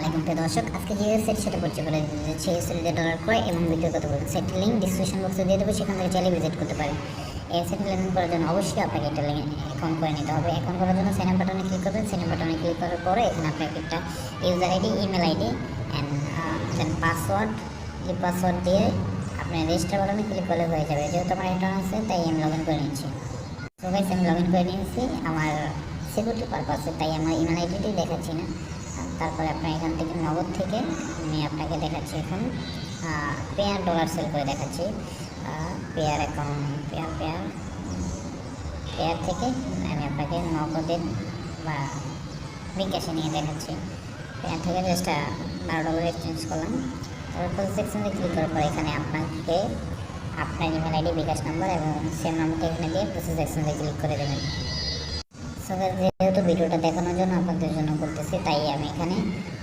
আলাইকুম প্রিয় দর্শক, আজকে যে ওয়েবসাইট সেটা পরিচয় করে দিচ্ছি। ওয়েবসাইটে ডলার ক্রয় এবং বিক্রয় করতে পারবেন। সাইটের লিঙ্ক ডিসক্রিপশন বক্সে দিয়ে দেবো, সেখান থেকে চাইলে ভিজিট করতে পারেন। এই ওয়েবসাইটে লেনদেন করার জন্য অবশ্যই আপনাকে একটা অ্যাকাউন্ট করে নিতে হবে। অ্যাকাউন্ট করার জন্য সাইন আপ বাটনে ক্লিক করবেন। সাইন আপ বাটনে ক্লিক করার পরে এখানে আপনাকে একটা user ID, email ID and then password, এই পাসওয়ার্ড দিয়ে আপনি রেজিস্টার বাটনে ক্লিক করলে হয়ে যাবে। যেহেতু আমার অ্যাকাউন্ট আছে তাই আমি লগ ইন করে নিচ্ছি। তো গাইস, আমি লগ ইন করে নিয়েছি আমার সিকিউরিটি পারপাসে, তাই আমার ইমেল আইডিটি দেখাচ্ছি না। তারপরে আপনার এখান থেকে নগদ থেকে আমি আপনাকে দেখাচ্ছি এখন পেয়ার ডলার সেল করে দেখাচ্ছি। পেয়ার অ্যাকাউন্ট পেয়ার থেকে আমি আপনাকে নগদের বা বিকাশে নিয়ে দেখাচ্ছি। পেয়ার থেকে জাস্ট $12 এক্সচেঞ্জ করলাম। তারপর সেকশনে ক্লিক করার পর এখানে আপনাকে আপনার ইমেল আইডি, বিকাশ নাম্বার এবং সেম নাম্বারটা এখানে দিয়ে প্রসেস সেকশনে ক্লিক করে দেবেন। সো যেহেতু ভিডিওটা দেখানোর জন্য আপনাদের জন্য করতেছি, তাই আমি এখানে